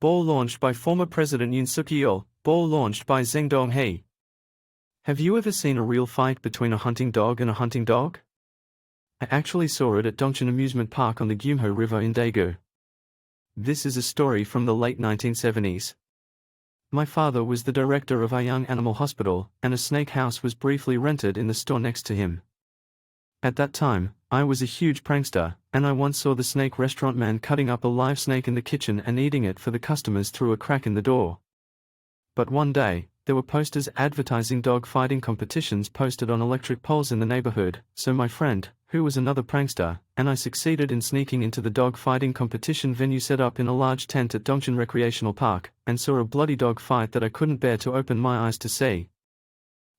Ball launched by former President 윤석열, ball launched by 정동희. Have you ever seen a real fight between a hunting dog and a hunting dog? I actually saw it at Dongcheon Amusement Park on the Gyumho River in Daegu. This is a story from the late 1970s. My father was the director of Ayang Animal Hospital, and a snake house was briefly rented in the store next to him. At that time, I was a huge prankster, and I once saw the snake restaurant man cutting up a live snake in the kitchen and eating it for the customers through a crack in the door. But one day, there were posters advertising dog fighting competitions posted on electric poles in the neighborhood, so my friend, who was another prankster, and I succeeded in sneaking into the dog fighting competition venue set up in a large tent at Dongcheon Recreational Park, and saw a bloody dog fight that I couldn't bear to open my eyes to see.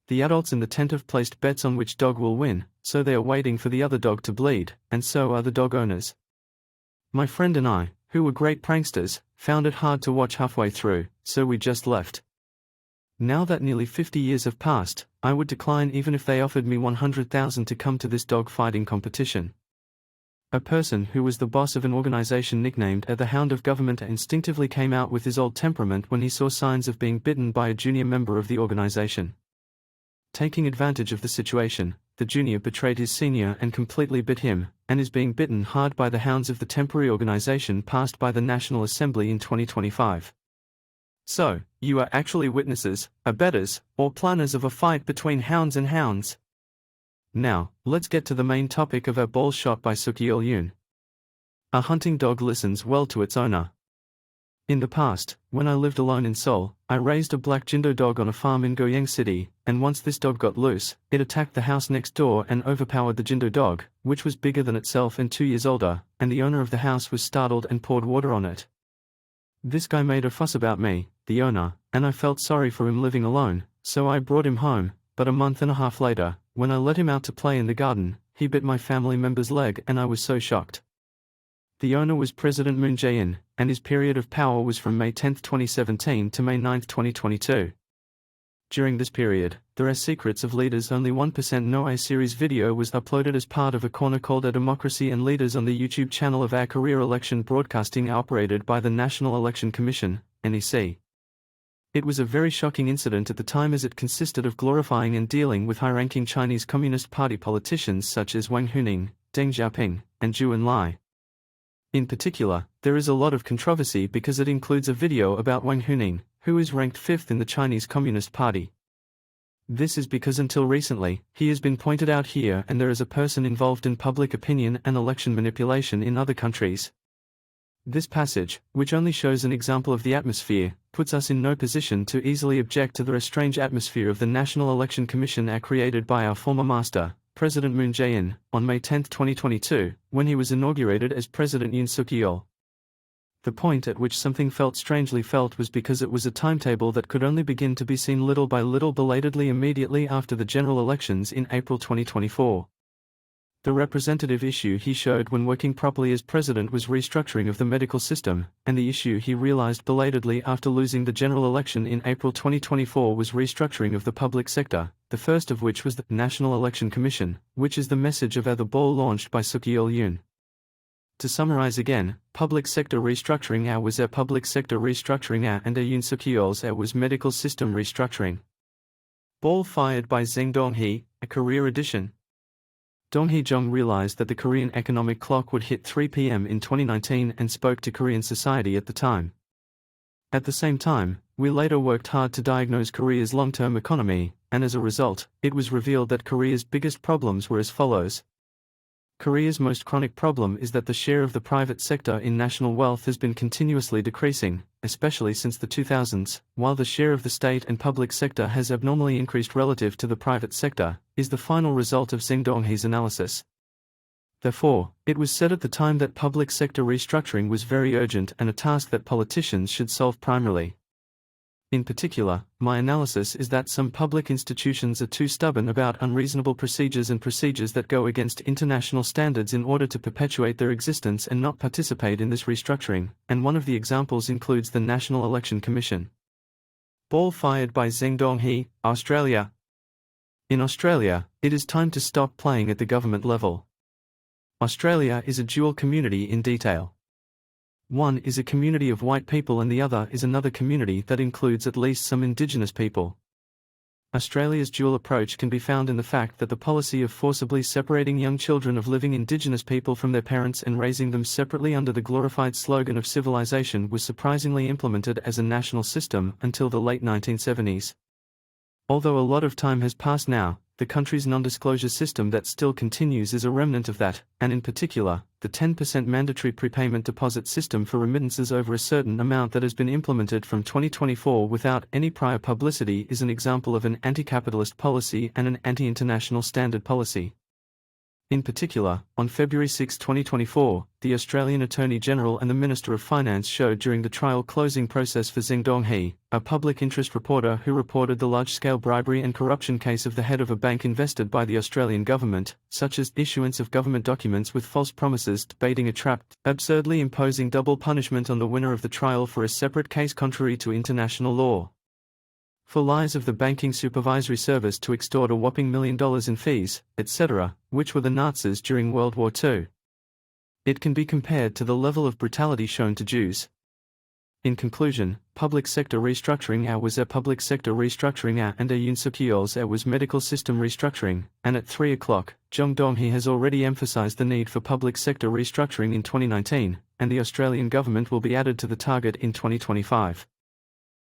The adults in the tent have placed bets on which dog will win, so they are waiting for the other dog to bleed, and so are the dog owners. My friend and I, who were great pranksters, found it hard to watch halfway through, so we just left. Now that nearly 50 years have passed, I would decline even if they offered me 100,000 to come to this dog fighting competition. A person who was the boss of an organization nicknamed the Hound of Government instinctively came out with his old temperament when he saw signs of being bitten by a junior member of the organization. Taking advantage of the situation, the junior betrayed his senior and completely bit him, and is being bitten hard by the hounds of the temporary organization passed by the National Assembly in 2025. So, you are actually witnesses, abettors, or planners of a fight between hounds and hounds. Now, let's get to the main topic of our ball shot by Sukyeol Yoon. A hunting dog listens well to its owner. In the past, when I lived alone in Seoul, I raised a black Jindo dog on a farm in Goyang City, and once this dog got loose, it attacked the house next door and overpowered the Jindo dog, which was bigger than itself and 2 years older, and the owner of the house was startled and poured water on it. This guy made a fuss about me, the owner, and I felt sorry for him living alone, so I brought him home, but a month and a half later, when I let him out to play in the garden, he bit my family member's leg and I was so shocked. The owner was President Moon Jae-in, and his period of power was from May 10, 2017 to May 9, 2022. During this period, there are secrets of leaders only 1% know. A series video was uploaded as part of a corner called A Democracy and Leaders on the YouTube channel of Our Career Election Broadcasting operated by the National Election Commission, NEC. It was a very shocking incident at the time as it consisted of glorifying and dealing with high-ranking Chinese Communist Party politicians such as Wang Huning, Deng Xiaoping, and Zhou Enlai. In particular, there is a lot of controversy because it includes a video about Wang Huning, who is ranked 5th in the Chinese Communist Party. This is because until recently, he has been pointed out here and there is a person involved in public opinion and election manipulation in other countries. This passage, which only shows an example of the atmosphere, puts us in no position to easily object to the strange atmosphere of the National Election Commission created by our former master, President Moon Jae-in, on May 10, 2022, when he was inaugurated as President Yoon Suk-yeol. The point at which something felt strangely felt was because it was a timetable that could only begin to be seen little by little belatedly immediately after the general elections in April 2024. The representative issue he showed when working properly as president was restructuring of the medical system, and the issue he realized belatedly after losing the general election in April 2024 was restructuring of the public sector, the first of which was the National Election Commission, which is the message of the ball launched by Sukyeol Yoon. To summarize again, public sector restructuring was a public sector restructuring and Yoon Suk-yeol's was medical system restructuring. Ball fired by Donghi, a career edition. Donghi Jong realized that the Korean economic clock would hit 3 p.m. in 2019 and spoke to Korean society at the time. At the same time, we later worked hard to diagnose Korea's long-term economy, and as a result, it was revealed that Korea's biggest problems were as follows. Korea's most chronic problem is that the share of the private sector in national wealth has been continuously decreasing, especially since the 2000s, while the share of the state and public sector has abnormally increased relative to the private sector, is the final result of Donghi's analysis. Therefore, it was said at the time that public sector restructuring was very urgent and a task that politicians should solve primarily. In particular, my analysis is that some public institutions are too stubborn about unreasonable procedures and procedures that go against international standards in order to perpetuate their existence and not participate in this restructuring, and one of the examples includes the National Election Commission. Ball fired by Donghi, Australia. In Australia, it is time to stop playing at the government level. Australia is a dual community in detail. one is a community of white people and the other is another community that includes at least some indigenous people. Australia's dual approach can be found in the fact that the policy of forcibly separating young children of living indigenous people from their parents and raising them separately under the glorified slogan of civilization was surprisingly implemented as a national system until the late 1970s. Although a lot of time has passed now, the country's non-disclosure system that still continues is a remnant of that, and in particular, the 10% mandatory prepayment deposit system for remittances over a certain amount that has been implemented from 2024 without any prior publicity is an example of an anti-capitalist policy and an anti-international standard policy. In particular, on February 6, 2024, the Australian Attorney General and the Minister of Finance showed during the trial closing process for Donghi, a public interest reporter who reported the large-scale bribery and corruption case of the head of a bank invested by the Australian government, such as issuance of government documents with false promises, baiting a trap, absurdly imposing double punishment on the winner of the trial for a separate case contrary to international law. For lies of the banking supervisory service to extort a whopping $1 million in fees, etc., which were the Nazis during World War II. It can be compared to the level of brutality shown to Jews. In conclusion, public sector restructuring was a public sector restructuring and a 윤석열이 was medical system restructuring, and at 3 o'clock, Donghi has already emphasized the need for public sector restructuring in 2019, and the Australian government will be added to the target in 2025.